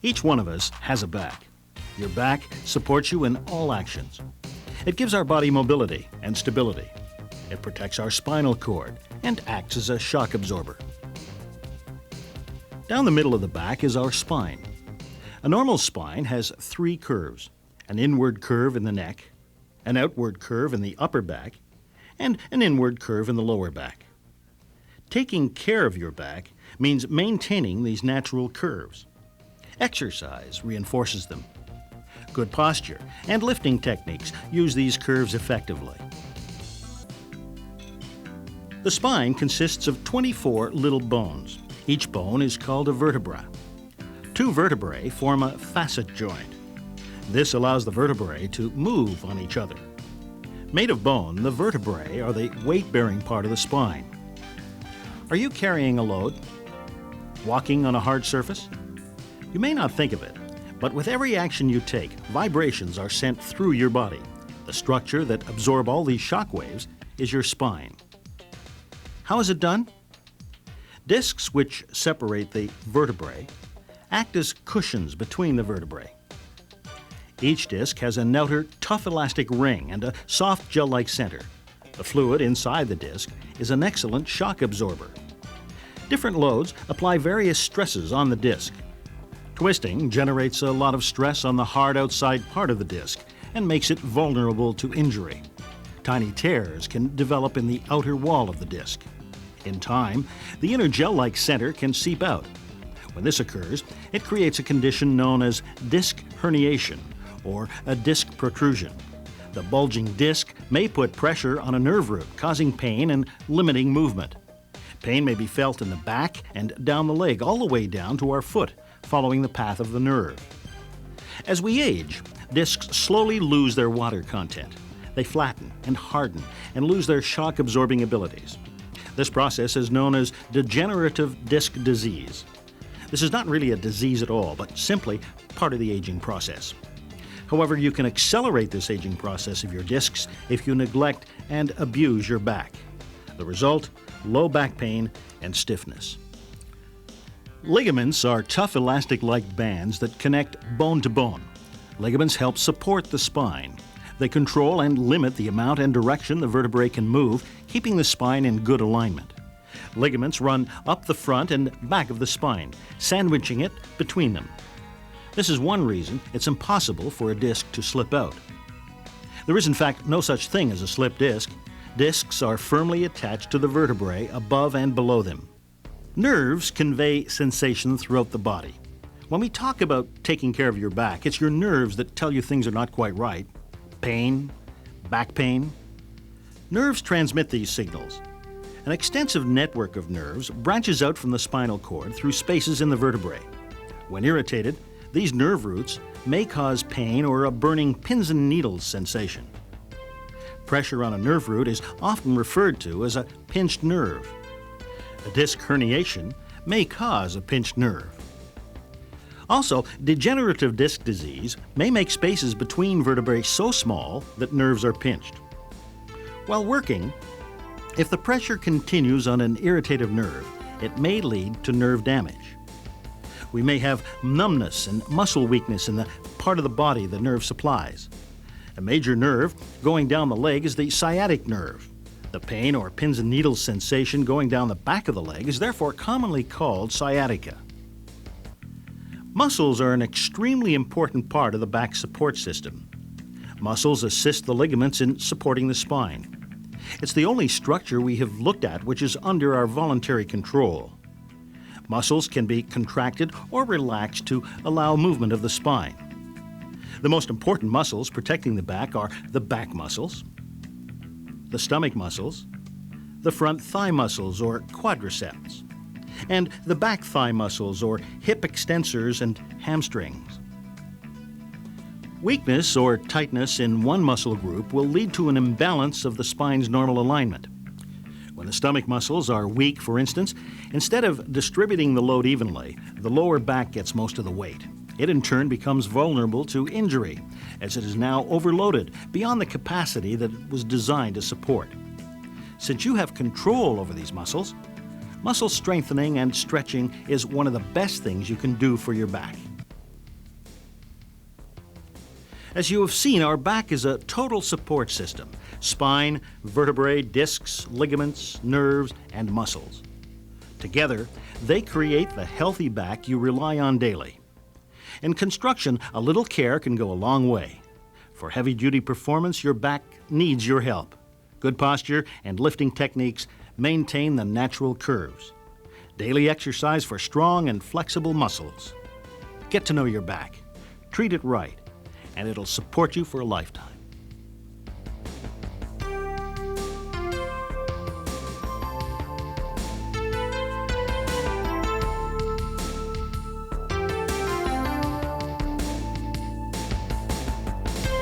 Each one of us has a back. Your back supports you in all actions. It gives our body mobility and stability. It protects our spinal cord and acts as a shock absorber. Down the middle of the back is our spine. A normal spine has 3 curves: an inward curve in the neck, an outward curve in the upper back, and an inward curve in the lower back. Taking care of your back means maintaining these natural curves. Exercise reinforces them. Good posture and lifting techniques use these curves effectively. The spine consists of 24 little bones. Each bone is called a vertebra. 2 vertebrae form a facet joint. This allows the vertebrae to move on each other. Made of bone, the vertebrae are the weight-bearing part of the spine. Are you carrying a load? Walking on a hard surface? You may not think of it, but with every action you take, vibrations are sent through your body. The structure that absorbs all these shock waves is your spine. How is it done? Discs which separate the vertebrae act as cushions between the vertebrae. Each disc has an outer, tough elastic ring and a soft gel-like center. The fluid inside the disc is an excellent shock absorber. Different loads apply various stresses on the disc. Twisting generates a lot of stress on the hard outside part of the disc and makes it vulnerable to injury. Tiny tears can develop in the outer wall of the disc. In time, the inner gel-like center can seep out. When this occurs, it creates a condition known as disc herniation, or a disc protrusion. The bulging disc may put pressure on a nerve root, causing pain and limiting movement. Pain may be felt in the back and down the leg, all the way down to our foot, following the path of the nerve. As we age, discs slowly lose their water content. They flatten and harden and lose their shock-absorbing abilities. This process is known as degenerative disc disease. This is not really a disease at all, but simply part of the aging process. However, you can accelerate this aging process of your discs if you neglect and abuse your back. The result? Low back pain and stiffness. Ligaments are tough elastic-like bands that connect bone to bone. Ligaments help support the spine. They control and limit the amount and direction the vertebrae can move, keeping the spine in good alignment. Ligaments run up the front and back of the spine, sandwiching it between them. This is one reason it's impossible for a disc to slip out. There is in fact no such thing as a slip disc. Discs are firmly attached to the vertebrae above and below them. Nerves convey sensation throughout the body. When we talk about taking care of your back, it's your nerves that tell you things are not quite right. Pain, back pain. Nerves transmit these signals. An extensive network of nerves branches out from the spinal cord through spaces in the vertebrae. When irritated, these nerve roots may cause pain or a burning pins and needles sensation. Pressure on a nerve root is often referred to as a pinched nerve. A disc herniation may cause a pinched nerve. Also, degenerative disc disease may make spaces between vertebrae so small that nerves are pinched. While working, if the pressure continues on an irritative nerve, it may lead to nerve damage. We may have numbness and muscle weakness in the part of the body the nerve supplies. A major nerve going down the leg is the sciatic nerve. The pain or pins and needles sensation going down the back of the leg is therefore commonly called sciatica. Muscles are an extremely important part of the back support system. Muscles assist the ligaments in supporting the spine. It's the only structure we have looked at which is under our voluntary control. Muscles can be contracted or relaxed to allow movement of the spine. The most important muscles protecting the back are the back muscles, the stomach muscles, the front thigh muscles or quadriceps, and the back thigh muscles or hip extensors and hamstrings. Weakness or tightness in one muscle group will lead to an imbalance of the spine's normal alignment. When the stomach muscles are weak, for instance, instead of distributing the load evenly, the lower back gets most of the weight. It in turn becomes vulnerable to injury, as it is now overloaded beyond the capacity that it was designed to support. Since you have control over these muscles, muscle strengthening and stretching is one of the best things you can do for your back. As you have seen, our back is a total support system: spine, vertebrae, discs, ligaments, nerves, and muscles. Together, they create the healthy back you rely on daily. In construction, a little care can go a long way. For heavy-duty performance, your back needs your help. Good posture and lifting techniques maintain the natural curves. Daily exercise for strong and flexible muscles. Get to know your back, treat it right, and it'll support you for a lifetime.